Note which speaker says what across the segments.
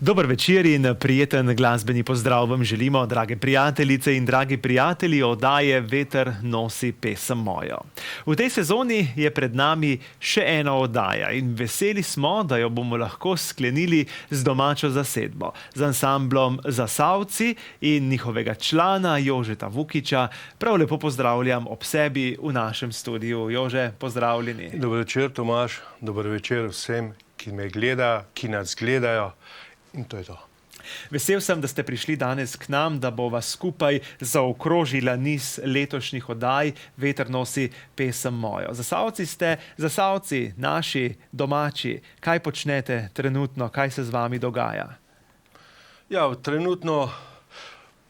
Speaker 1: Dober večer in prijeten glasbeni pozdrav vam želimo, drage prijateljice in dragi prijatelji oddaje Veter nosi pesem mojo. V tej sezoni je pred nami še ena oddaja in veseli smo, da jo bomo lahko sklenili z domačo zasedbo, z ansamblom Zasavci in njihovega člana Jožeta Vukiča. Prav lepo pozdravljam ob sebi v našem studiu. Jože, pozdravljeni.
Speaker 2: Dober večer, Tomaž. Dober večer vsem, ki me gledajo, ki nas gledajo. In to je to.
Speaker 1: Vesel sem, da ste prišli danes k nam, da bova skupaj zaokrožila niz letošnjih oddaj Veter nosi pesem mojo. Zasavci ste, Zasavci, naši, domači. Kaj počnete trenutno? Kaj se z vami dogaja?
Speaker 2: Ja, trenutno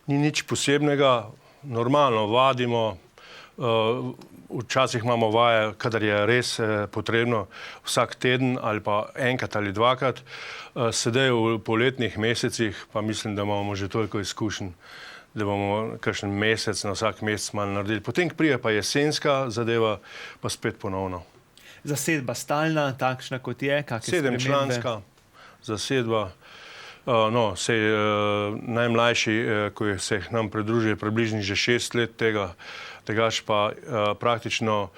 Speaker 2: ni nič posebnega. Normalno vadimo. Včasih imamo vaje, kadar je res potrebno, vsak teden ali pa enkrat ali dvakrat. Sedaj v poletnih mesecih pa mislim, da imamo že toliko izkušenj, da bomo kakšen mesec na vsak mesec malo naredili. Potem prije pa jesenska zadeva, pa spet ponovno.
Speaker 1: Zasedba stalna, takšna kot je?
Speaker 2: 7-članska zasedba. Najmlajši, ko se nam pridružuje, približno že 6 let tega, tegaž pa praktično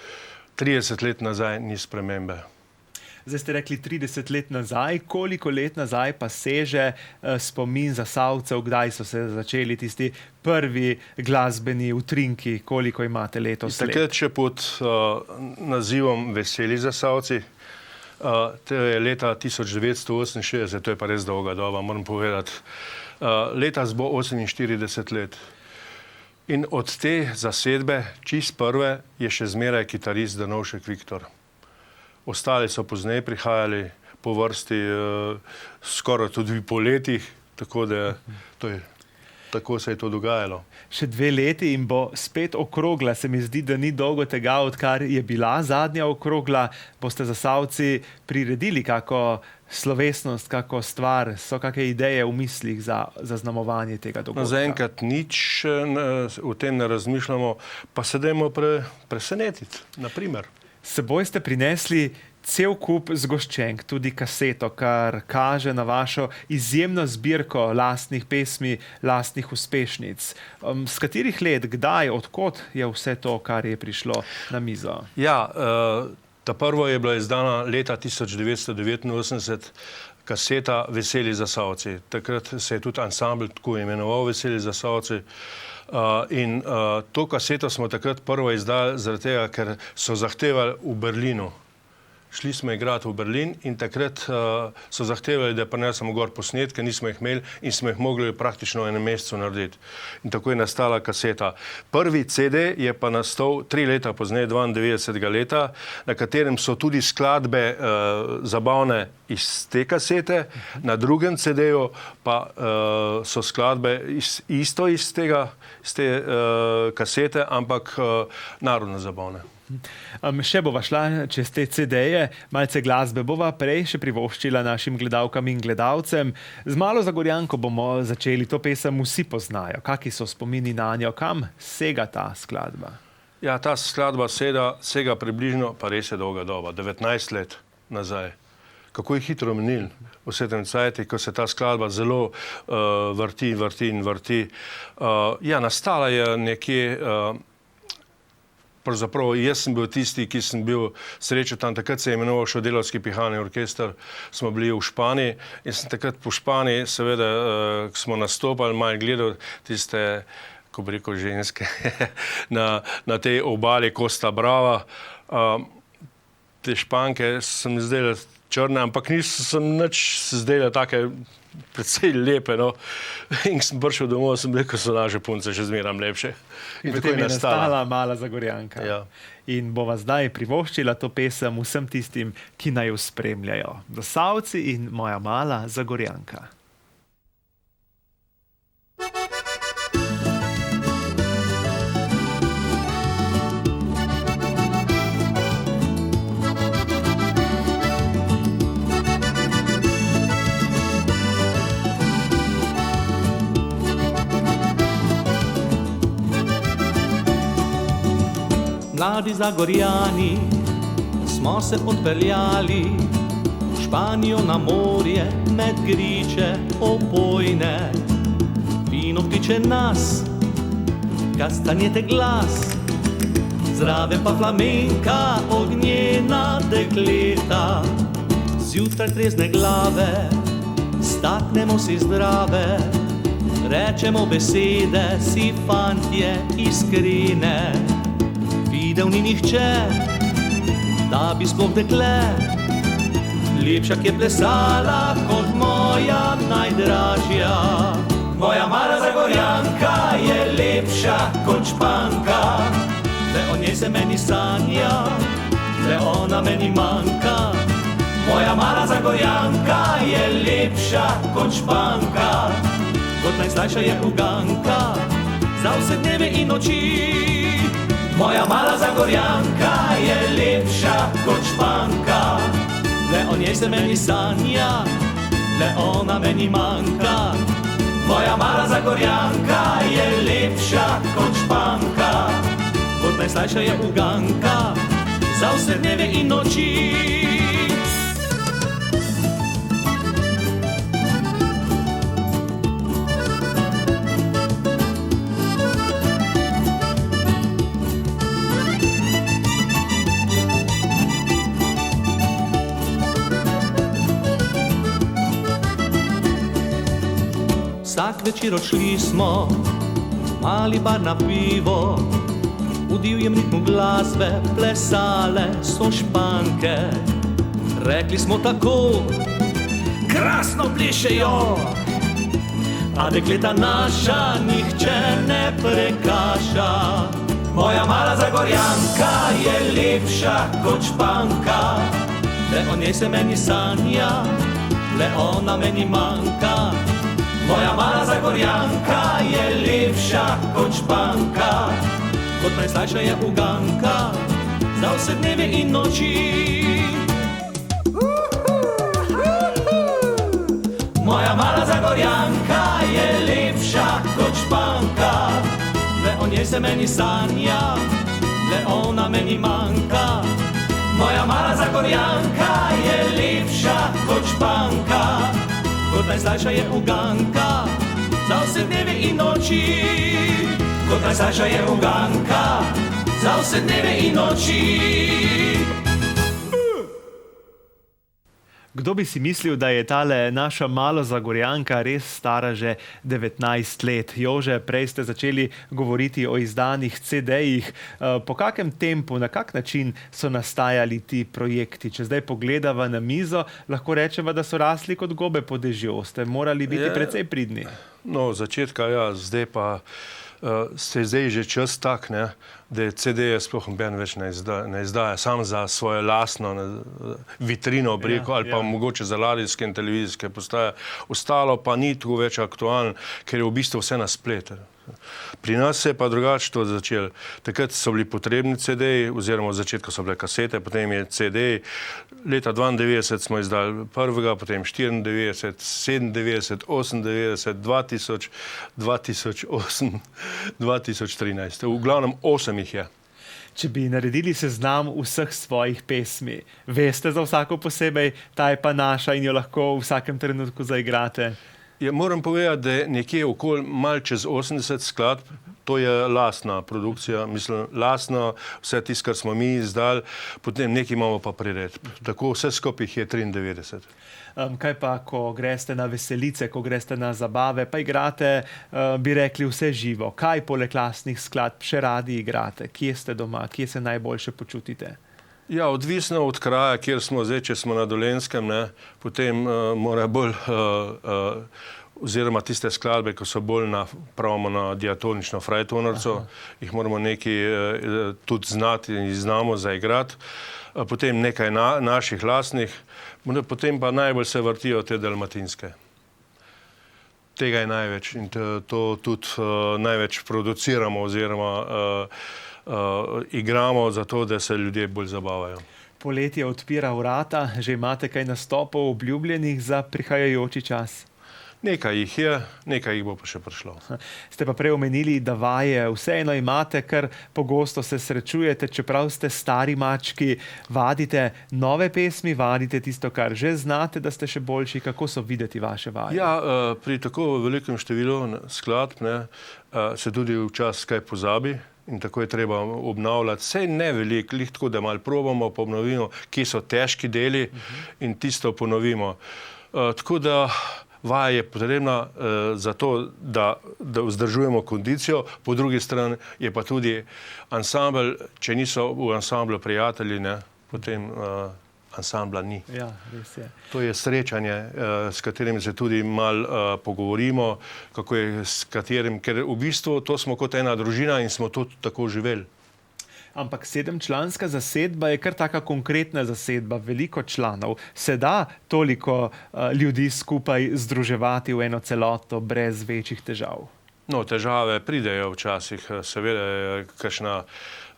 Speaker 2: 30 let nazaj ni spremembe.
Speaker 1: Zdaj ste rekli 30 let nazaj. Koliko let nazaj pa seže spomin Zasavcev, kdaj so se začeli tisti prvi glasbeni utrinki? Koliko imate letos let?
Speaker 2: Takrat še pod nazivom Veseli Zasavci. To je leta 1968, to je pa res dolga doba, moram povedati. Letos bo 48 let. In od te zasedbe, čist prve, je še zmeraj kitarist Danovšek Viktor. Ostali so pozneje prihajali po vrsti, skoraj tudi po letih, tako da tako se je to dogajalo.
Speaker 1: Še 2 leti in bo spet okrogla. Se mi zdi, da ni dolgo tega, odkar je bila zadnja okrogla. Boste Zasavci priredili kako slovesnost, kako stvar? So kakšne ideje v mislih za zaznamovanje tega dogodka?
Speaker 2: Zaenkrat nič o tem ne razmišljamo, pa se dajmo presenetiti, na primer.
Speaker 1: S seboj ste prinesli cel kup zgoščenk, tudi kaseto, kar kaže na vašo izjemno zbirko lastnih pesmi, lastnih uspešnic. Z katerih let, kdaj, odkot je vse to, kar je prišlo na mizo?
Speaker 2: Ja, ta prva je bila izdana leta 1989, kaseta Veseli Zasavci. Takrat se je tudi ansambl tako imenoval Veseli Zasavci. In to kaseto smo takrat prvo izdali zaradi tega, ker so zahtevali v Berlinu. Šli smo igrati v Berlin in takrat so zahtevali, da prinesemo gor posnetke, nismo jih imeli in smo jih mogli praktično v enem mesecu narediti. In tako je nastala kaseta. Prvi CD je pa nastal 3 leta pozneje, 92. leta, na katerem so tudi skladbe zabavne iz te kasete, na drugem CD-ju pa so skladbe isto iz te kasete, ampak narodno zabavne.
Speaker 1: Še bova šla čez te CD-je, malce glasbe bova prej še privoščila našim gledalkam in gledalcem. Z malo Zagorjanko bomo začeli, to pesem vsi poznajo. Kaki so spomini na njo, kam sega ta skladba?
Speaker 2: Ja, ta skladba sega približno, pa res je dolga doba, 19 let nazaj. Kako je hitro minil vse tem cajti, ko se ta skladba zelo vrti. Ja, nastala je nekje. Pravzaprav jaz sem bil tisti, ki sem bil srečo tam, takrat se je imenoval Šodelovski pihalni orkester, smo bili v Španiji in sem takrat po Španiji, seveda, ko smo nastopali, malo gledal tiste, ko bi rekel, ženske na tej obali Costa Brava. Te Španke sem zdaj črne, ampak nisem nič zdaj take precej lepe, no. In sem prišel domov, sem rekel, so naše punce še zmeram lepše.
Speaker 1: In potem je nastala Mala Zagorjanka.
Speaker 2: Ja.
Speaker 1: In bova zdaj privoščila to pesem vsem tistim, ki naj jo spremljajo. Zasavci in Moja Mala Zagorjanka.
Speaker 3: Mladi Zagorjani smo se odpeljali v Španijo na morje, med griče opojne. Vino kliče nas, kastanjete glas, zraven pa flamenka, ognjena dekleta. Zjutraj trezne glave, staknemo si zdrave, rečemo besede, si fantje iskrene. Videl ni nihče, da bi sploh dekle, lepša, ki je plesala kot moja najdražja. Moja mala Zagorjanka je lepša kot Španka, le o njej se meni sanja, le ona meni manjka. Moja mala Zagorjanka je lepša kot Španka, kot najslajša je uganka, za vse dneve in noči. Moja mala Zagorjanka je lepša kot Španka, le o njej se meni sanja, le ona meni manjka. Moja mala Zagorjanka je lepša kot Španka, kot najslajša je uganka, za vse dneve in noči. Vsak večer odšli smo, mali bar na pivo, v divjem ritmu glasbe plesale so Španke. Rekli smo tako, krasno plešejo, a dekleta naša nihče ne prekaša. Moja mala Zagorjanka je lepša kot Španka, le o njej se meni sanja, le ona meni manjka. Moja mala Zagorjanka je lepša kot Španka, kot najslajša je uganka, za vse dneve in noči. Moja mala Zagorjanka je lepša kot Španka, le o njej se meni sanja, le ona meni manjka. Moja mala Zagorjanka je lepša kot Španka, kot najslajša je uganka, za vse dneve in noči. Kot najslajša je uganka, za vse dneve in noči.
Speaker 1: Kdo bi si mislil, da je tale naša mala Zagorjanka res stara že 19 let? Jože, prej ste začeli govoriti o izdanih CD-jih. Po kakem tempu, na kak način so nastajali ti projekti? Če zdaj pogledava na mizo, lahko rečeva, da so rasli kot gobe po dežju. Ste morali biti precej pridni.
Speaker 2: No, začetka ja, zdaj pa se je zdaj že čas tak, ne, da je CD-je sploh noben več ne izdaja, sam za svojo lastno vitrino, breko, ali pa mogoče za radijske in televizijske postaje. Ostalo pa ni tu več aktualno, ker je v bistvu vse na spletu. Pri nas se je pa drugače to začelo. Takrat so bili potrebni CD-ji, oziroma v začetku so bile kasete, potem je CD-ji. Leta 92 smo izdali prvega, potem 94, 97, 98, 2000, 2008, 2013. V glavnem 8 jih je.
Speaker 1: Če bi naredili seznam vseh svojih pesmi, veste za vsako posebej, ta je pa naša in jo lahko v vsakem trenutku zaigrate?
Speaker 2: Ja, moram povedati, da je nekje okoli malo čez 80 skladb, to je lastna produkcija, mislim, lastno, vse tisto, kar smo mi izdali, potem nekaj imamo pa priredb. Tako vse skupaj jih je 93.
Speaker 1: Kaj pa, ko greste na veselice, ko greste na zabave, pa igrate, bi rekli, vse živo. Kaj poleg lastnih skladb še radi igrate? Kje ste doma? Kje se najboljše počutite?
Speaker 2: Ja, odvisno od kraja, kjer smo zdaj, če smo na Dolenjskem, ne, potem mora bolj, oziroma tiste skladbe, ko so bolj pravimo na diatonično frajtonarco, jih moramo nekaj tudi znati in znamo zaigrati. Potem nekaj naših lastnih, potem pa najbolj se vrtijo te dalmatinske. Tega je največ in to tudi največ produciramo oziroma igramo zato, da se ljudje bolj zabavajo.
Speaker 1: Poletje odpira vrata, že imate kaj nastopov obljubljenih za prihajajoči čas?
Speaker 2: Nekaj jih je, nekaj jih bo pa še prišlo.
Speaker 1: Ste pa prej omenili, da vaje vseeno imate, ker pogosto se srečujete, čeprav ste stari mački, vadite nove pesmi, vadite tisto, kar že znate, da ste še boljši. Kako so videti vaše vaje?
Speaker 2: Ja, pri tako velikem številu skladb se tudi včasih kaj pozabi in tako je treba obnavljati. Sej ne veliko, lih tako, da malo probamo, obnovimo, kje so težki deli in tisto ponovimo. Tako da vaja je potrebna za to, da vzdržujemo kondicijo, po drugi strani je pa tudi ansambl, če niso v ansamblu prijatelji, potem ansambla ni.
Speaker 1: Ja, res je.
Speaker 2: To je srečanje, s katerim se tudi malo pogovorimo, kako je s katerim, ker v bistvu to smo kot ena družina in smo tudi tako živeli.
Speaker 1: Ampak 7-članska zasedba je kar taka konkretna zasedba, veliko članov. Se da toliko ljudi skupaj združevati v eno celoto brez večjih težav?
Speaker 2: No, težave pridejo včasih, seveda je kakšna,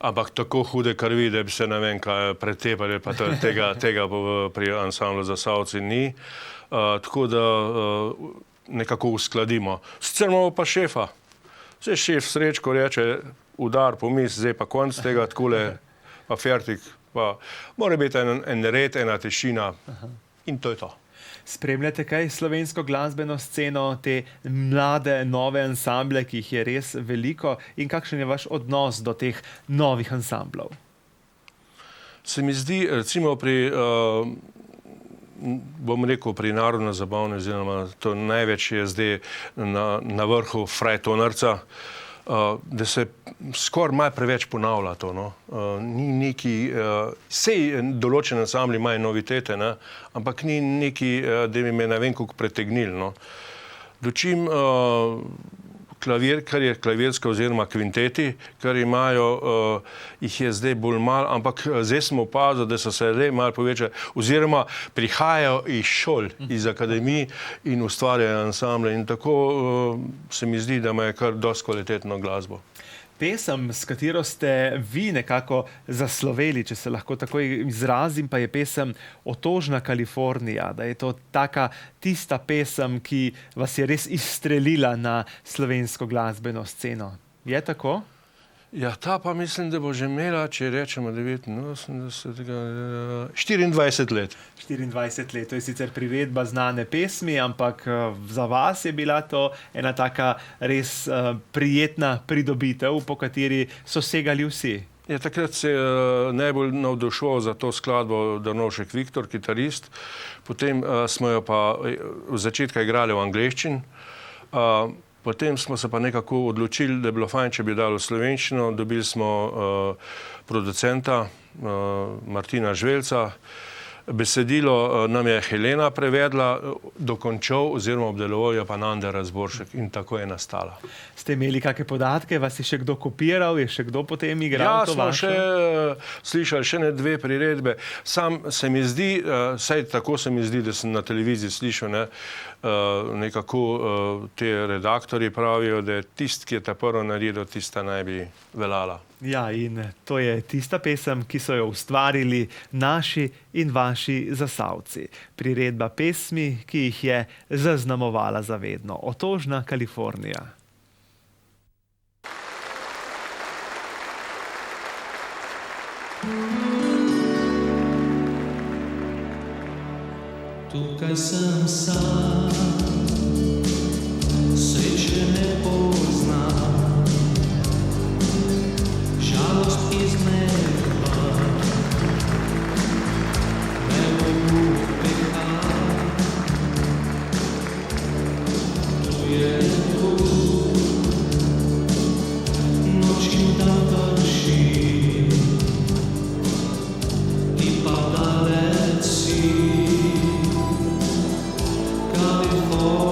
Speaker 2: ampak tako hude krvi, da bi se ne vem kaj pretepali, pa tega pri ansamblu Zasavci ni. Tako da nekako uskladimo. Sicer imamo pa šefa. Vse šef Srečko reče, udar po mis, zdaj pa konc tega, takole pa fertik. Pa mora biti en red, ena tišina in to je to.
Speaker 1: Spremljate kaj slovensko glasbeno sceno, te mlade, nove ansamble, ki jih je res veliko, in kakšen je vaš odnos do teh novih ansamblov?
Speaker 2: Se mi zdi, recimo bom rekel, pri narodno-zabavni, oziroma to največ je zdaj na vrhu Frajtonarca, da se skoraj malo preveč ponavlja to. Ni neki, sej določene ansambli imajo novitete, ampak ni neki, da bi me ne vem koliko pretegnili. Dočim klavir, kar je klavirska oziroma kvinteti, kar imajo, jih je zdaj bolj malo, ampak zdaj smo opazili, da so se zdaj malo povečali, oziroma prihajajo iz šol, iz akademij in ustvarjajo ansamble in tako se mi zdi, da imajo kar dosti kvalitetno glasbo.
Speaker 1: Pesem, s katero ste vi nekako zasloveli, če se lahko tako izrazim, pa je pesem Otožna Kalifornija, da je to taka tista pesem, ki vas je res izstrelila na slovensko glasbeno sceno. Je tako?
Speaker 2: Ja, ta pa mislim, da bo že imela, če rečemo 89, 24 let.
Speaker 1: 24 let, to je sicer priredba znane pesmi, ampak za vas je bila to ena taka res prijetna pridobitev, po kateri so segali vsi.
Speaker 2: Ja, takrat se je najbolj navdušoval za to skladbo Drnovšek Viktor, kitarist. Potem smo jo pa v začetku igrali v angleščini. Potem smo se pa nekako odločili, da je bilo fajn, če bi dali v slovenščino. Dobili smo producenta Martina Žvelca. Besedilo nam je Helena prevedla, dokončal oziroma obdeloval je pa Nande Razboršek in tako je nastala.
Speaker 1: Ste imeli kakšne podatke, vas je še kdo kopiral, je še kdo potem igral to vaše?
Speaker 2: Ja, smo slišali še ne dve priredbe. Sam se mi zdi, saj tako se mi zdi, da sem na televiziji slišal, nekako te redaktorji pravijo, da je tisti, ki je ta prvo naredil, tista naj bi veljala.
Speaker 1: Ja, in to je tista pesem, ki so jo ustvarili naši in vaši Zasavci. Priredba pesmi, ki jih je zaznamovala za vedno. Otožna Kalifornija.
Speaker 3: Tukaj sem sam, sreče ne poznam, žalost iz neba, nebo peha. Tu je tu, noč in dan vrši, ti pa dalec si. California.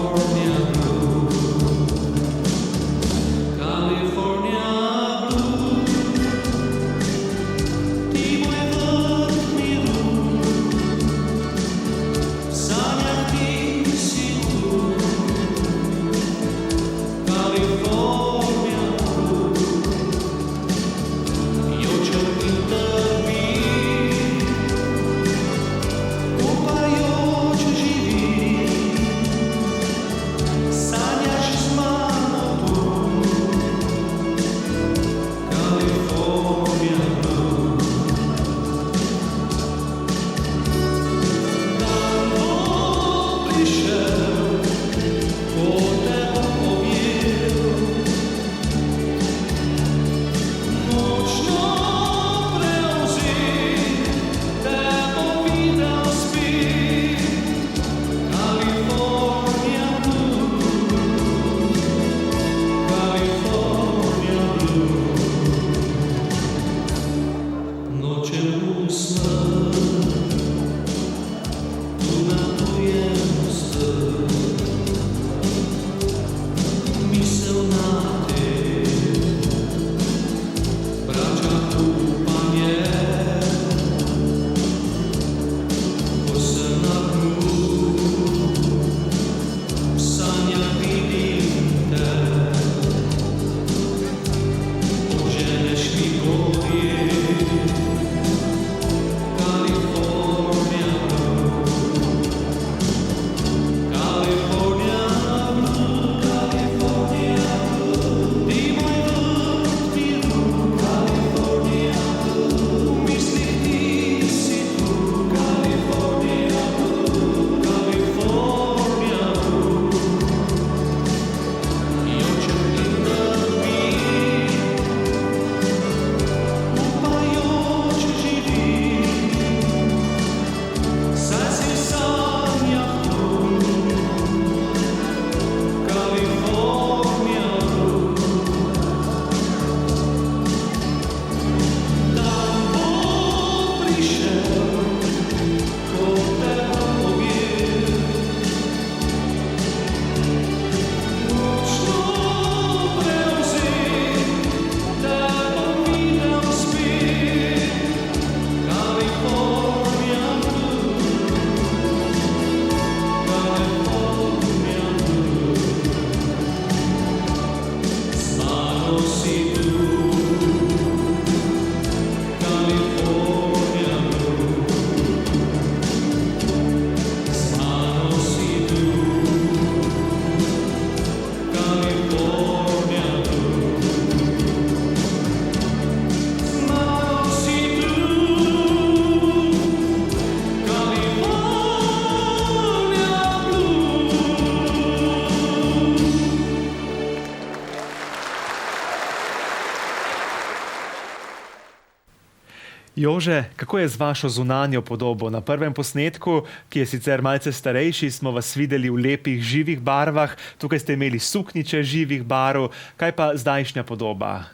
Speaker 1: Jože, kako je z vašo zunanjo podobo? Na prvem posnetku, ki je sicer malce starejši, smo vas videli v lepih, živih barvah. Tukaj ste imeli suknjiče živih barv. Kaj pa zdajšnja podoba?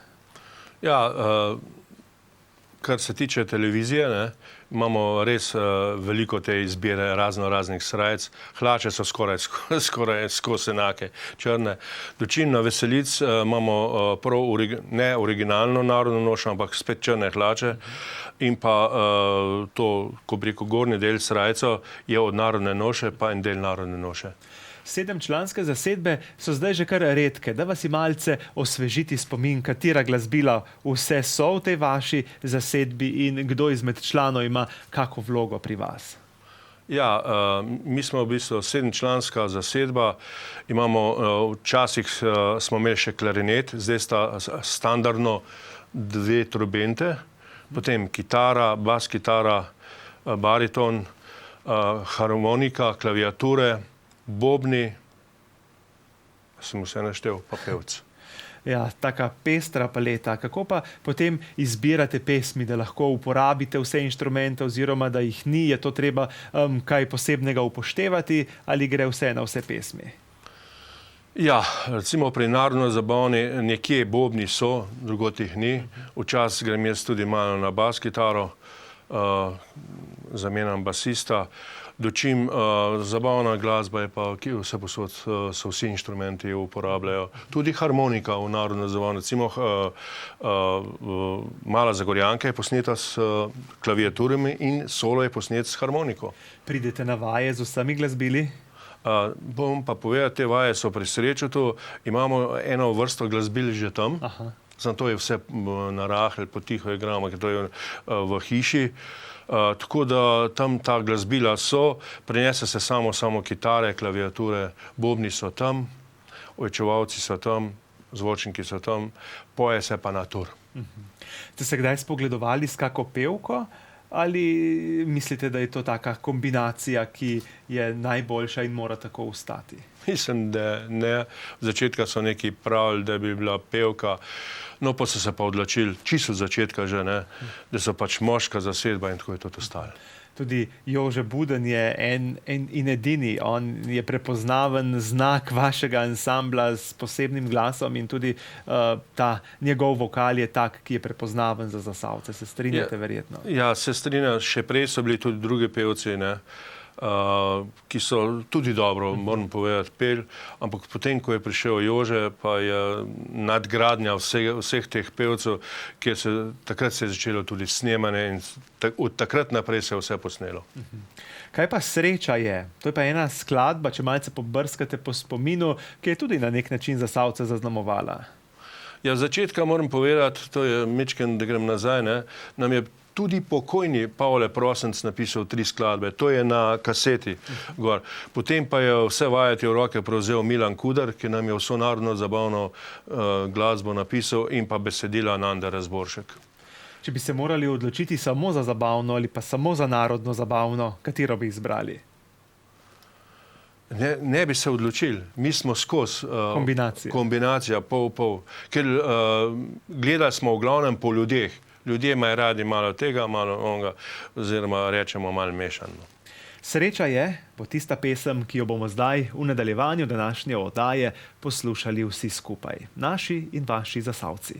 Speaker 2: Ja, kar se tiče televizije, ne, imamo res veliko te izbire raznih srajc. Hlače so skoraj skozi enake, črne. Dočim na veselic imamo ne originalno narodno nošo, ampak spet črne hlače. In pa to, ko bi rekel, gornji del srajco je od narodne noše, pa en del narodne noše.
Speaker 1: 7-članske zasedbe so zdaj že kar redke. Da vas malce osvežiti spomin, katera glasbila vse so v tej vaši zasedbi in kdo izmed članov ima kako vlogo pri vas?
Speaker 2: Ja, mi smo v bistvu 7-članska zasedba. Včasih smo imeli še klarinet, zdaj sta standardno 2 trobente, potem kitara, bas kitara, bariton, harmonika, klaviature, bobni, sem vse naštel, pa pevc.
Speaker 1: Ja, taka pestra paleta. Kako pa potem izbirate pesmi, da lahko uporabite vse inštrumente oziroma da jih ni? Je to treba kaj posebnega upoštevati ali gre vse na vse pesmi?
Speaker 2: Ja, recimo pri narodno zabavni nekje bobni so, drugot jih ni. Včasih grem jaz tudi malo na bas kitaro, zamenjam basista. Dočim zabavna glasba je pa, ki vse posod so vsi inštrumenti uporabljajo. Tudi harmonika v narodno zabavno. Recimo Mala Zagorjanka je posneta s klaviaturami in solo je posnet s harmoniko.
Speaker 1: Pridete na vaje z vsemi glasbili?
Speaker 2: Bom pa povedal, te vaje so pri Srečotu. Imamo eno vrsto glasbil že tam. Zato je vse narahel, potiho igramo, ker to je v hiši. Tako da tam ta glasbila so, prinese se samo kitare, klaviature, bobni so tam, ojčevalci so tam, zvočniki so tam, poje se pa na tur.
Speaker 1: Ste se kdaj spogledovali s kako pevko ali mislite, da je to taka kombinacija, ki je najboljša in mora tako ostati?
Speaker 2: Mislim, da ne. V začetka so neki pravili, da bi bila pevka, no pa so se pa odločili, čisto od začetka že, ne, da so pač moška zasedba in tako je to ostalo.
Speaker 1: Tudi Jože Buden je en in edini. On je prepoznaven znak vašega ansambla s posebnim glasom in tudi ta njegov vokal je tak, ki je prepoznaven za Zasavce. Se strinjate verjetno?
Speaker 2: Ja, se strinjam. Še prej so bili tudi drugi pevci, ne, ki so tudi dobro, moram povedati, pel, ampak potem, ko je prišel Jože, pa je nadgradnja vseh teh pevcev, takrat se je začelo tudi snemanje in od takrat naprej se je vse posnelo.
Speaker 1: Kaj pa Sreča je? To je pa ena skladba, če malce pobrskate po spominu, ki je tudi na nek način Zasavce zaznamovala.
Speaker 2: Ja, z začetka moram povedati, to je mečken, da grem nazaj, ne, nam je tudi pokojni Pavle Prosenc napisal 3 skladbe. To je na kaseti gor. Potem pa je vse vajeti v roke prevzel Milan Kudar, ki nam je vso narodno zabavno glasbo napisal in pa besedila Nanda Razboršek.
Speaker 1: Če bi se morali odločiti samo za zabavno ali pa samo za narodno zabavno, katero bi izbrali?
Speaker 2: Ne bi se odločili. Mi smo skozi kombinacija pol. Ker gledali smo v glavnem po ljudeh. Ljudje imajo radi malo tega, malo onega, oziroma rečemo malo mešano.
Speaker 1: Sreča je, bo tista pesem, ki jo bomo zdaj v nadaljevanju današnje oddaje poslušali vsi skupaj. Naši in vaši Zasavci.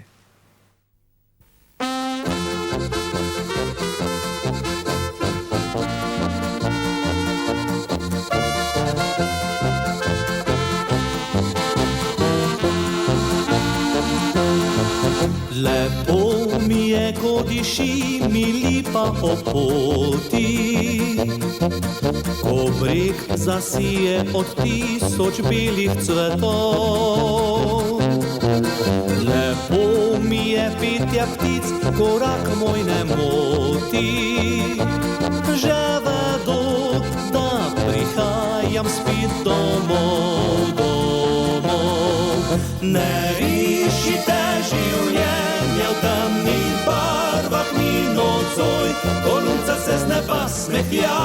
Speaker 3: Lepo mi je, ko diši mi lipa po poti, ko breg zasije od 1000 belih cvetov. Lepo mi je petja ptic, korak moj ne moti, že vedo, da prihajam spet domov. Ne iščite življenja v temnih barvah ni nocoj, ko lunca se z neba smehlja,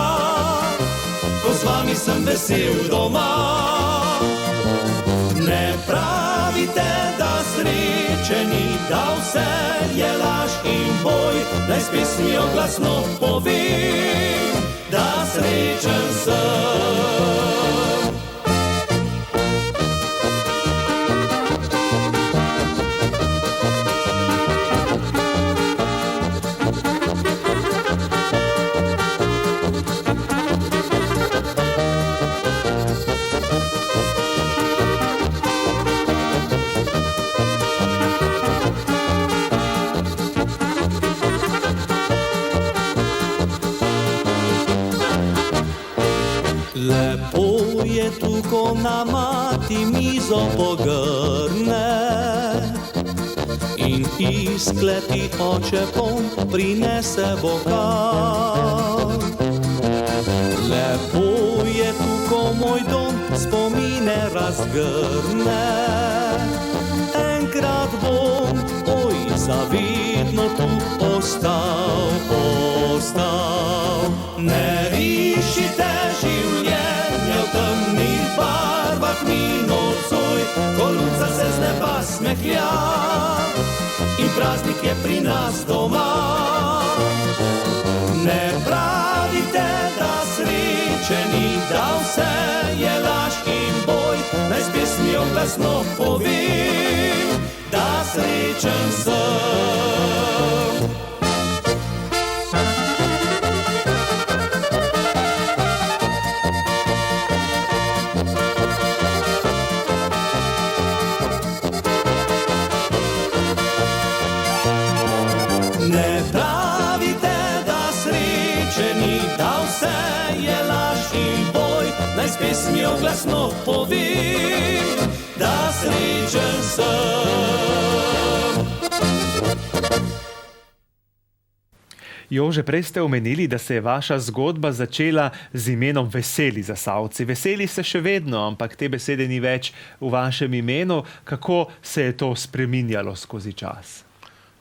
Speaker 3: ko z vami sem vesel doma. Ne pravi pravite, da sreče ni, da vse je laž in boj, naj s pesmijo glasno povem, da srečen sem. Lepo je tu, ko na mati mizo pogrne in iz kleti oče poln prinese bokal. Lepo je tu, ko moj dom spomine razgrne, enkrat bom, oj, zavedno tu ostal. Ne rišite življenje v temnih barvah mi nocoj, ko luca se z neba smehlja in praznik je pri nas doma. Ne pravite, da sreče ni, da vse je laž in boj, naj s pesmijo glasno povem, da srečen sem. Ne pravite, da sreče ni, da vse je laž in boj, naj s pesmijo glasno povem, da srečen sem.
Speaker 1: Jože, prej ste omenili, da se je vaša zgodba začela z imenom Veseli Zasavci. Veseli ste še vedno, ampak te besede ni več v vašem imenu. Kako se je to spreminjalo skozi čas?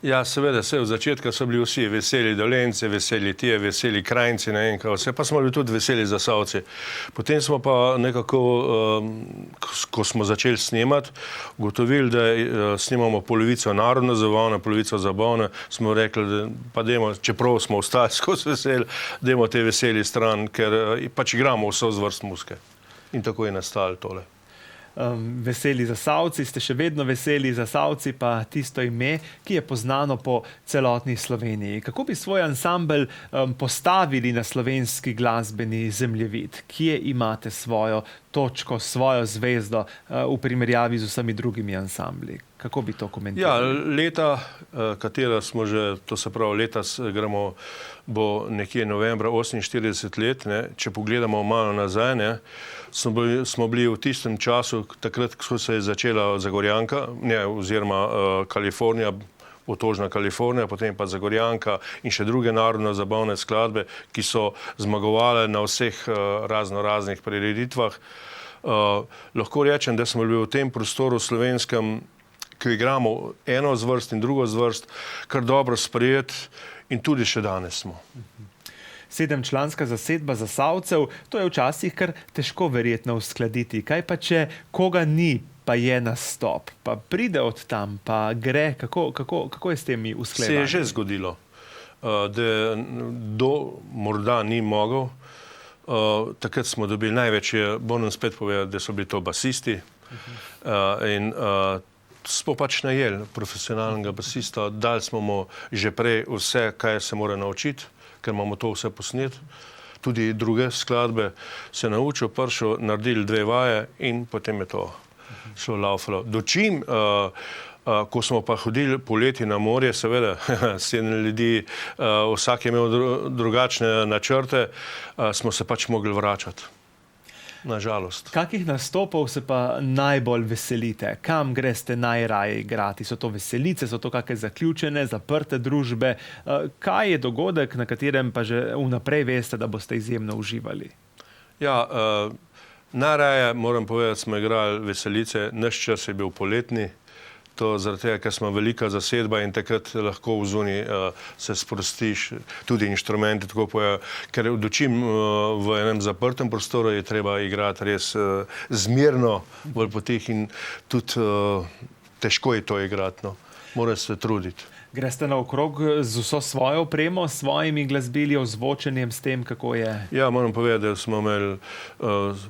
Speaker 2: Ja, seveda, v začetku so bili vsi veseli Dolenjci, veseli Tije, veseli Krajinci, ne vem kaj vse, pa smo bili tudi veseli Zasavci. Potem smo pa nekako, ko smo začeli snemati, ugotovili, da snemamo polovico narodno zabavne, polovico zabavne, smo rekli, da pa dajmo, čeprav smo ostali skozi veseli, dajmo te veseli stran, ker pač igramo vso zvrst muzike. In tako je nastalo tole.
Speaker 1: Veseli Zasavci, ste še vedno Veseli Zasavci, pa tisto ime, ki je poznano po celotni Sloveniji. Kako bi svoj ansambel postavili na slovenski glasbeni zemljevid? Kje imate svojo točko, svojo zvezdo v primerjavi z vsemi drugimi ansambli? Kako bi to komentirali?
Speaker 2: Ja, leta, katera smo že, to se pravi, letos gremo, bo nekje novembra 48 let, ne, če pogledamo malo nazaj, ne, smo bili v tistem času, takrat, ko se je začela Zagorjanka, ne, oziroma Kalifornija, otožna Kalifornija, potem pa Zagorjanka in še druge narodno-zabavne skladbe, ki so zmagovale na vseh raznoraznih prireditvah. Lahko rečem, da smo bili v tem prostoru slovenskem, ki igramo eno zvrst in drugo zvrst, kar dobro sprejeti in tudi še danes smo.
Speaker 1: 7-članska zasedba Zasavcev, to je včasih kar težko verjetno uskladiti. Kaj pa če koga ni, pa je nastop, pa pride od tam, pa gre, kako je s temi usklajevanji?
Speaker 2: Se je že zgodilo, da morda ni mogel. Takrat smo dobili največje, moram spet povedati, da so bili to basisti in smo pač najeli profesionalnega basista, dali smo mu že prej vse, kaj se mora naučiti, ker imamo to vse posnet. Tudi druge skladbe se naučil, prišel, naredili 2 vaje in potem je to šlo laufalo. Dočim, ko smo pa hodili poleti na morje, seveda, 7 ljudi, vsak je imel drugačne načrte, smo se pač mogli vračati. Nažalost.
Speaker 1: Kakih nastopov se pa najbolj veselite? Kam greste najraje igrati? So to veselice, so to kakšne zaključene, zaprte družbe? Kaj je dogodek, na katerem pa že vnaprej veste, da boste izjemno uživali?
Speaker 2: Ja, najraje, moram povedati, smo igrali veselice. Naš čas je bil poletni. To zaradi tega, ker smo velika zasedba in takrat lahko v zuni se sprostiš, tudi inštrumenti tako pojejo. Ker dočim v enem zaprtem prostoru je treba igrati res zmirno, bolj potih in tudi težko je to igrati, no. Moraš se truditi.
Speaker 1: Greste naokrog z vso svojo opremo, s svojimi glasbili, ozvočenjem, s tem, kako je?
Speaker 2: Ja, moram povedati, da smo imeli,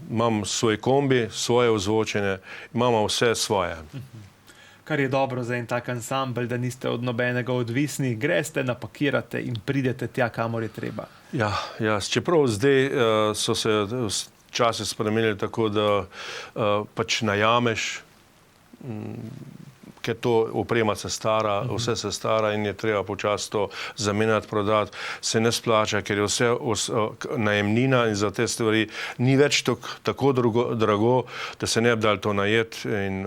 Speaker 2: imam svoj kombi, svoje ozvočenje, imamo vse svoje.
Speaker 1: Kar je dobro za en tak ansambl, da niste od nobenega odvisni, greste, napakirate in pridete tja, kamor je treba.
Speaker 2: Ja, čeprav zdaj so se časi spremenili tako, da pač najameš, ker to oprema se stara, vse se stara in je treba počasi to zamenjati, prodati, se ne splača, ker je vse najemnina in za te stvari ni več tako drago, da se ne bi dal to najeti in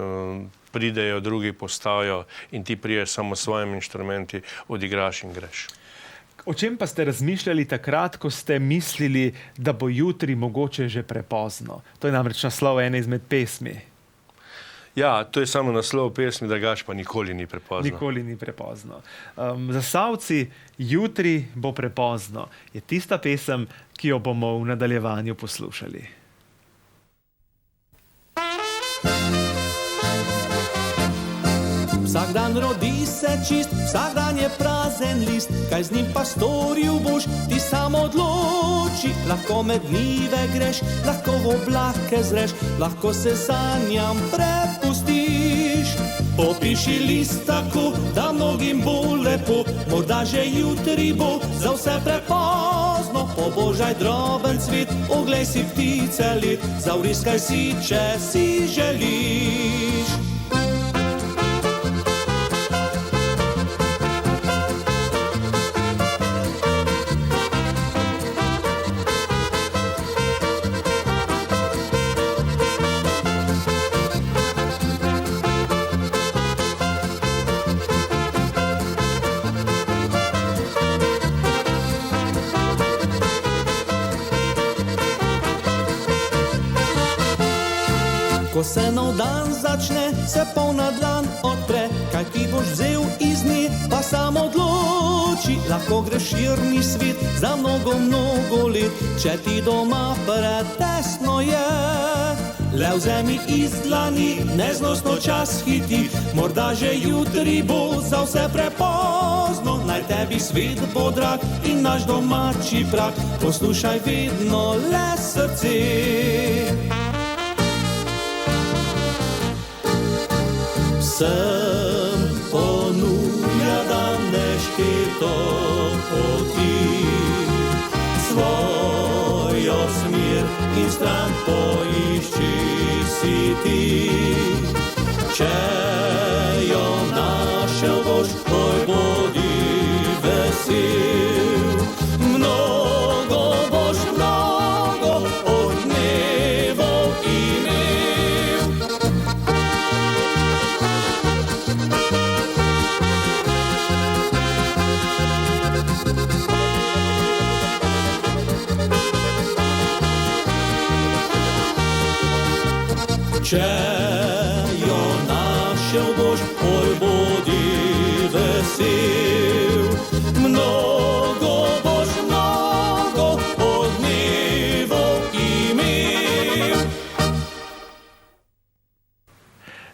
Speaker 2: pridejo, drugi postavijo in ti priješ samo s svojimi inštrumenti, odigraš in greš.
Speaker 1: O čem pa ste razmišljali takrat, ko ste mislili, da bo jutri mogoče že prepozno? To je namreč naslov ene izmed pesmi.
Speaker 2: Ja, to je samo naslov pesmi, drugače pa nikoli ni prepozno.
Speaker 1: Nikoli ni prepozno. Zasavci, jutri bo prepozno. Je tista pesem, ki jo bomo v nadaljevanju poslušali.
Speaker 3: Vsak dan rodi se čist, vsak dan je prazen list, kaj z njim pa storil boš, ti sam odloči. Lahko med njive greš, lahko v oblake zreš, lahko se sanjam prepustiš. Popiši list tako, da mnogim bo lepo, morda že jutri bo za vse prepozno. Pobožaj droben cvet, oglej si ptice let, zavriskaj si, če si želiš. Ko se nov dan začne, se polna dlan odpre, kaj ti boš vzel iz nje, pa sam odloči. Lahko greš širni svet za mnogo, mnogo let, če ti doma pretesno je. Le vzemi iz dlani, neznosno čas hiti, morda že jutri bo za vse prepozno. Naj tebi svet bo drag in naš domači prag, poslušaj vedno le srce. Sem ponuja dan nešteto poti, svojo smer in stran poišči si ti. Če jo našel boš, oj bodi vesel, mnogo boš mnogo od dnevov imel. Če jo našel boš, oj bodi vesel, mnogo boš mnogo od dnevov imel.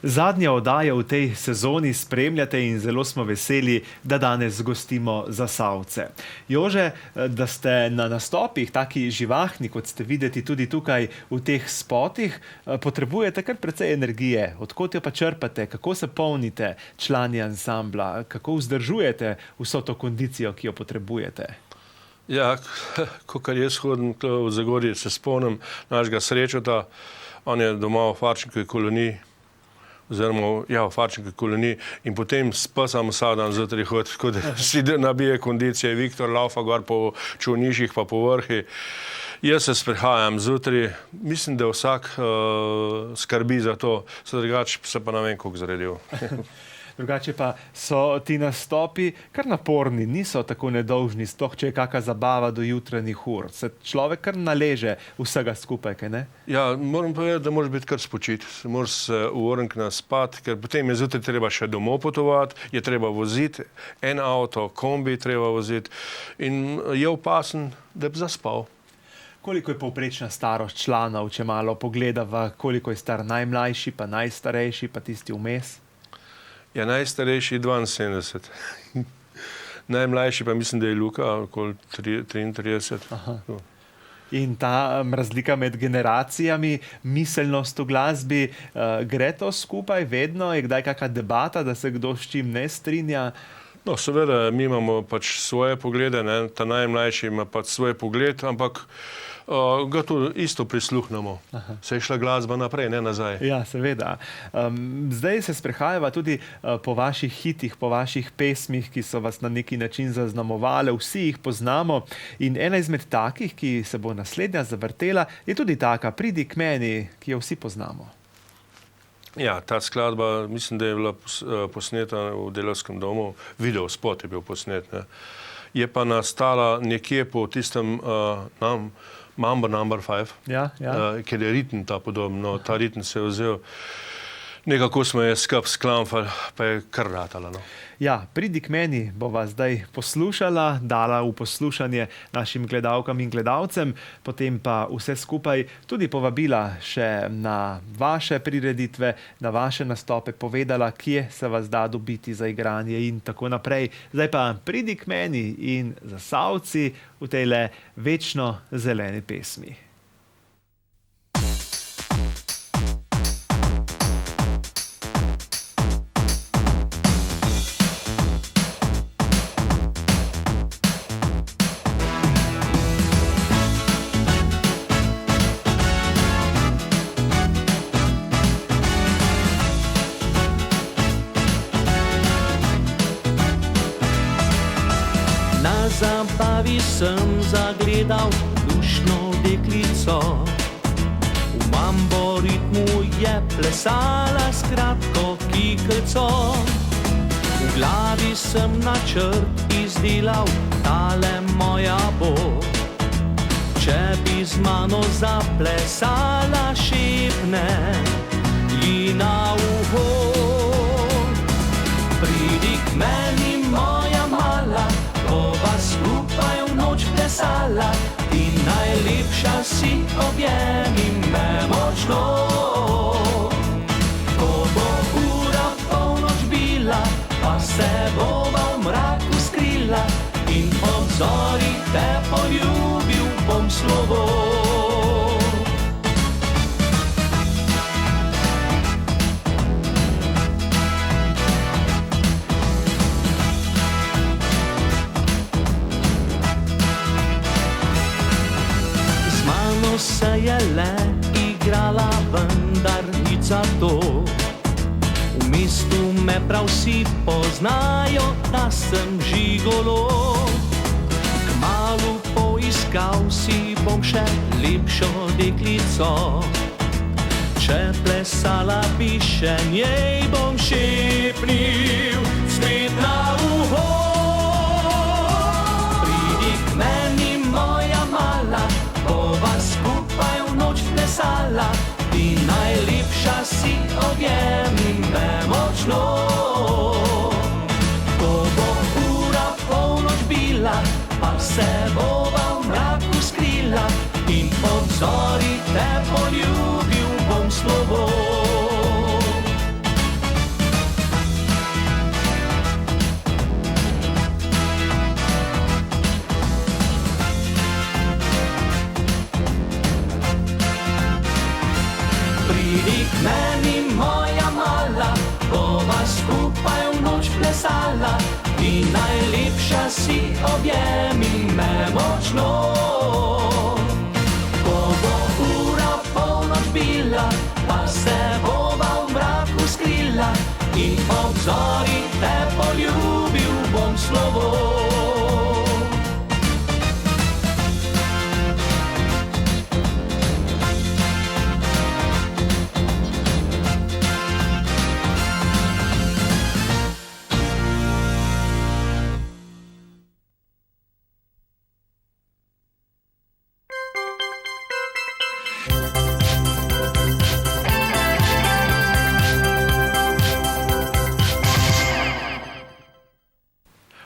Speaker 1: Zadnje oddaje v tej sezoni spremljate in zelo smo veseli, da danes gostimo Zasavce. Jože, da ste na nastopih taki živahni, kot ste videti tudi tukaj v teh spotih, potrebujete kar precej energije. Odkot jo pa črpate? Kako se polnite člani ansambla? Kako vzdržujete vso to kondicijo, ki jo potrebujete?
Speaker 2: Ja, kakor jaz hodim v Zagorje, se spomnim našega Srečota, on je doma v Farčnikovi koloniji, oziroma v Farčnikovi koloniji in potem spasam vsak dan zjutraj hodi, tako da si nabije kondicije. Viktor laufa gor po čolniših pa po vrhi. Jaz se sprehajam zjutraj, mislim, da vsak skrbi za to, drugače se pa ne vem, koliko zredil.
Speaker 1: Drugače pa so ti nastopi kar naporni, niso tako nedolžni, sploh če je kakšna zabava do jutranjih ur. Se človek kar naleže vsega skupaj, kaj ne?
Speaker 2: Ja, moram povedati, da moraš biti kar spočit, moraš se uvrniti na spat, ker potem je zjutraj treba še domov potovati, je treba voziti, en avto, kombi treba voziti in je opasen, da bi zaspal.
Speaker 1: Koliko je povprečna starost članov, če malo pogledava, koliko je star najmlajši, pa najstarejši, pa tisti vmes?
Speaker 2: Ja, najstarejši je 72. Najmlajši pa mislim, da je Luka, okoli 33.
Speaker 1: Aha. In ta razlika med generacijami, miselnost v glasbi, gre to skupaj vedno? Je kdaj kakšna debata, da se kdo s čim ne strinja?
Speaker 2: No, seveda, mi imamo pač svoje poglede, ne? Ta najmlajši ima pač svoj pogled, ampak ga tudi isto prisluhnemo. Se je šla glasba naprej, ne nazaj.
Speaker 1: Ja, seveda. Zdaj se sprehajava tudi po vaših hitih, po vaših pesmih, ki so vas na neki način zaznamovale, vsi jih poznamo. In ena izmed takih, ki se bo naslednja zavrtela, je tudi taka Pridi k meni, ki jo vsi poznamo.
Speaker 2: Ja, ta skladba, mislim, da je bila posneta v Delavskem domu, videospot je bil posnet, ne. Je pa nastala nekje po tistem Mambo number 5,
Speaker 1: Ja, ja.
Speaker 2: ker je ritem ta podobno. Ta ritem se je vzel, nekako smo je skup sklamfali, pa je kar ratala. No.
Speaker 1: Ja, Pridi k meni bova zdaj poslušala, dala v poslušanje našim gledalkam in gledalcem, potem pa vse skupaj tudi povabila še na vaše prireditve, na vaše nastope, povedala, kje se vas da dobiti za igranje in tako naprej. Zdaj pa Pridi k meni in Zasavci v tejle večno zeleni pesmi.
Speaker 3: Na zabavi sem zagledal luštno deklico. V mambo ritmu je plesala s kratko kiklico. V glavi sem načrt izdelal, tale moja bo. Če bi z mano zaplesala, šepne ji na uho. Pridi k meni, moja mala, bova skupaj v noč plesala, ti najlepša si, objemi me močno. Ko bo ura polnoč bila, pa se bova v mraku skrila in obzori te poljubil bom slovo. Se je le igrala, vendar nič za to. V mestu me prav vsi poznajo, da sem žigolo. Kmalu poiskal si bom še lepšo deklico. Če plesala bi še njej, bom šepnil spet na uho. Pridi k meni, moja mala, bova skupaj v noč plesala, ti najlepša si, objemi me močno. Ko bo ura polnoč bila, pa se bova v mraku skrila in obzori te poljubil bom slovo. Pridi k meni, moja mala, bova skupaj v noč plesala, ti najlepša si, objemi me močno. Ko bo ura polnoč bila, pa se bova v mraku skrila in obzori te poljubil bom slovo.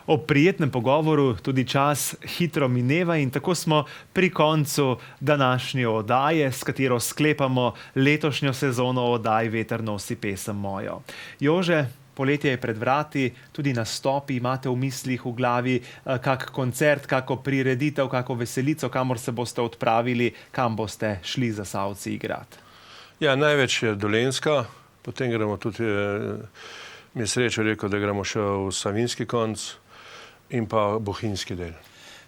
Speaker 1: Ob prijetnem pogovoru tudi čas hitro mineva in tako smo pri koncu današnje oddaje, s katero sklepamo letošnjo sezono oddaj Veter nosi pesem mojo. Jože, poletje je pred vrati, tudi nastopi, imate v mislih, v glavi kak koncert, kako prireditev, kako veselico, kamor se boste odpravili, kam boste šli Zasavci igrati?
Speaker 2: Ja, največ je Dolenjska, potem gremo tudi, mi je srečo rekel, da gremo še v Savinjski konec in pa Bohinjski del.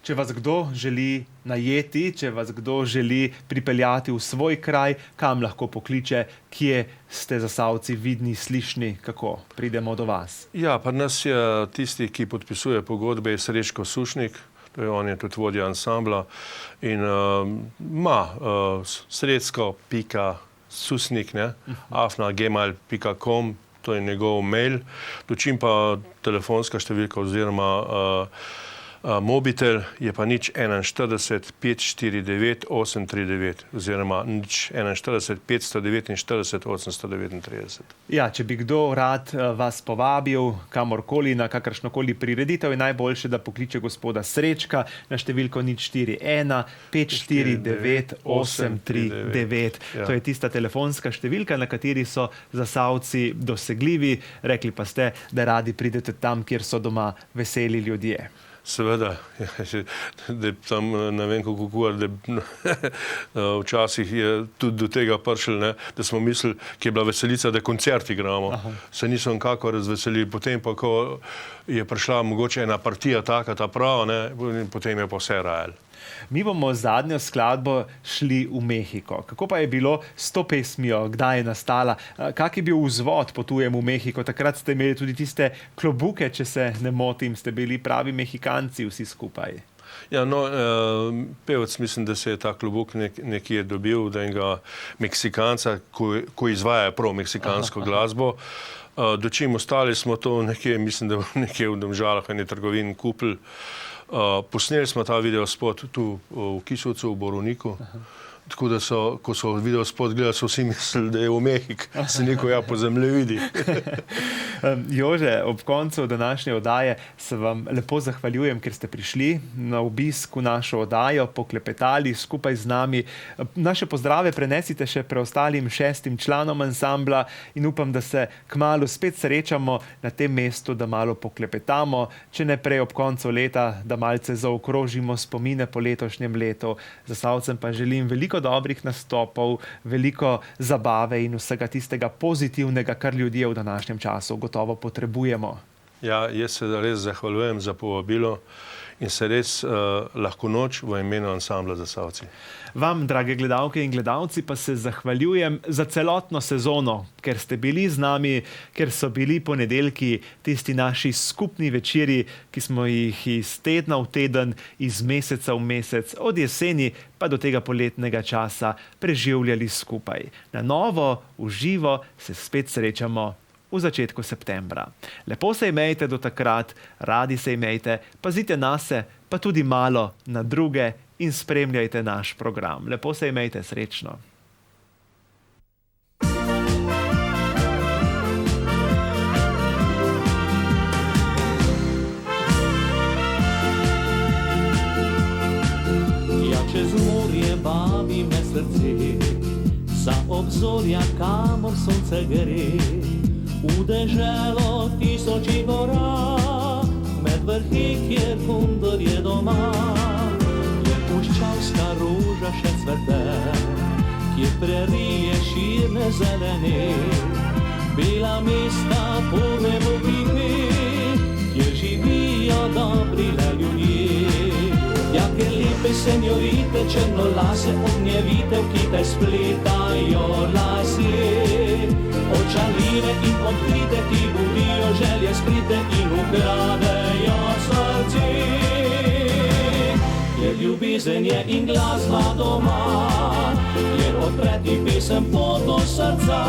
Speaker 1: Če vas kdo želi najeti, če vas kdo želi pripeljati v svoj kraj, kam lahko pokliče, kje ste Zasavci vidni, slišni, kako pridemo do vas?
Speaker 2: Ja, pa nas je tisti, ki podpisuje pogodbe, je Srečko Sušnik, on je tudi vodja ansambla in ima sredsko.susnik, afna@gmail.com, to je njegov mail, dočim pa telefonska številka oziroma mobitel je pa 041 549 839 oziroma 041 549 839.
Speaker 1: Ja, če bi kdo rad vas povabil kamorkoli na kakršnokoli prireditev, je najboljše, da pokliče gospoda Srečka na številko 041 549 839. To je tista telefonska številka, na kateri so Zasavci dosegljivi. Rekli pa ste, da radi pridete tam, kjer so doma veseli ljudje.
Speaker 2: Seveda, da tam ne vem kako kuhar, da včasih je tudi do tega prišlo, da smo mislili, ki je bila veselica, da koncert igramo. Se niso nikako razveselili, potem pa, ko je prišla mogoče ena partija taka, ta prava, potem je pa vse rajalo.
Speaker 1: Mi bomo zadnjo skladbo šli v Mehiko. Kako pa je bilo s to pesmijo? Kdaj je nastala? Kak je bil vzvod Potujem v Mehiko? Takrat ste imeli tudi tiste klobuke, če se ne motim, ste bili pravi Mehikanci vsi skupaj.
Speaker 2: Ja, pevec mislim, da se je ta klobuk nekje dobil, da enega Meksikanca, ko izvaja prav meksikansko glasbo. Dočim ostali smo to nekje, mislim, da nekje v Domžalah eni trgovini kupili. Posneli smo ta videospot tu v Kisovcu, v Borovniku. Tako da ko so videospot gledali, so vsi mislili, da je v Mehik. Se neko po zemljevidi.
Speaker 1: Jože, ob koncu današnje oddaje se vam lepo zahvaljujem, ker ste prišli na obisk v našo oddajo, poklepetali skupaj z nami. Naše pozdrave prenesite še preostalim 6 članom ansambla in upam, da se kmalu spet srečamo na tem mestu, da malo poklepetamo, če ne prej ob koncu leta, da malce zaokrožimo spomine po letošnjem letu. Zasavcem pa želim veliko dobrih nastopov, veliko zabave in vsega tistega pozitivnega, kar ljudje v današnjem času gotovo potrebujemo.
Speaker 2: Ja, jaz se res zahvaljujem za povabilo in se res lahko noč v imenu ansambla Zasavci.
Speaker 1: Vam, drage gledalke in gledalci, pa se zahvaljujem za celotno sezono, ker ste bili z nami, ker so bili ponedeljki tisti naši skupni večeri, ki smo jih iz tedna v teden, iz meseca v mesec, od jeseni pa do tega poletnega časa preživljali skupaj. Na novo, v živo se spet srečamo v začetku septembra. Lepo se imejte do takrat, radi se imejte, pazite nase, pa tudi malo na druge in spremljajte naš program. Lepo se imejte, srečno.
Speaker 3: Ja, čez morje bavi me srce, za obzorja, kamor sonce gre. V deželo tisočih gora, med vrhi, kjer Kundor je doma. Kjer puščavska roža še cvete, kjer prerije širne zelene. Bela mesta po nebu vihne, kjer živijo dobri le ljudje. Ja, kjer lepe senjorite, črnolase ognjevite, ki te spletajo lasje. Očaljive in odkrite, ki budijo želje skrite in ukradejo srce. Kjer ljubezen je in glasba doma, kjer odpreti pesem pot do srca,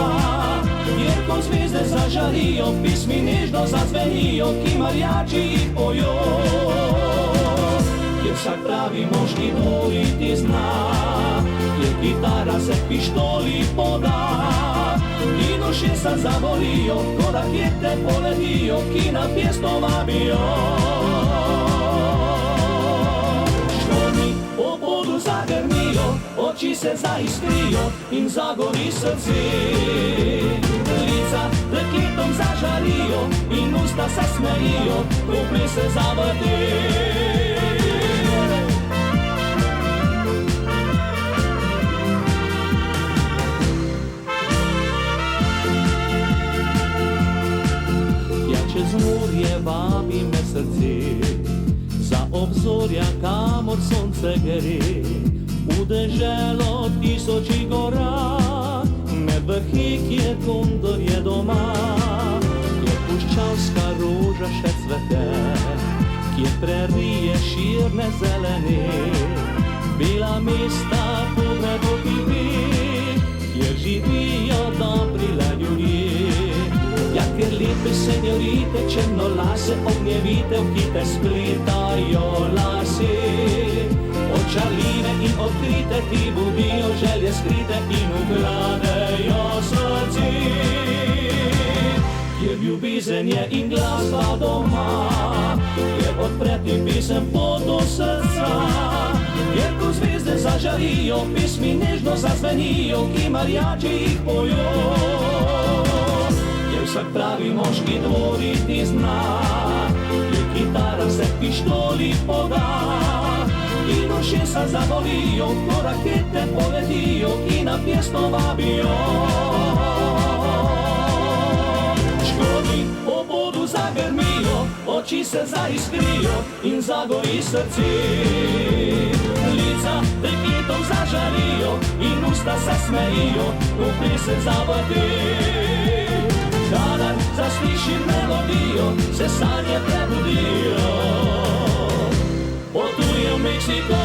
Speaker 3: kjer ko zvezde zažarijo, pismi nežno zazvenijo, ki marjači jih pojo. Kjer vsak pravi moški dvojiti zna, je kitara se pištoli poda. In ušesa zavolijo, ko rakete poletijo, ki na pjesto vabijo. Škorni po podu zagrmijo, oči se zaiskrijo in zagori srce. Lica dekletom zažarijo in usta se smejijo, ko ples se zavrti. Čez morje vabi me srce, za obzorja, kamor sonce gre. V deželo tisoči gora, med vrhi, kjer kondor je doma. Kjer puščavska roža še cvete, kjer prerije širne zelene. Bela mesta pogled okipi, kjer živijo dobri le ljudje. Ja, ker lepe senjorite, črnolase, ognjevite, v kite spletajo lase. Očarljive in odkrite ti budijo želje skrite in ukradejo srce. Kjer ljubezen je in glasba doma, kjer odpreti pisem pot do srca. Kjer ko zvezde zažarijo, pismi nežno zazvenijo, ki marjači jih pojo. Vsak pravi moški dvoriti zna, je kitara se pištoli poda. In ušesa zavolijo, ko rakete poletijo, ki na pjesto vabijo. Škorni po podu zagrmijo, oči se zaiskrijo in zagori srce. Lica dekletom zažarijo in usta se smejijo, ko ples se zavrti. Kadar zaslišim melodijo, se sanje prebudijo. Potujem v Meksiko.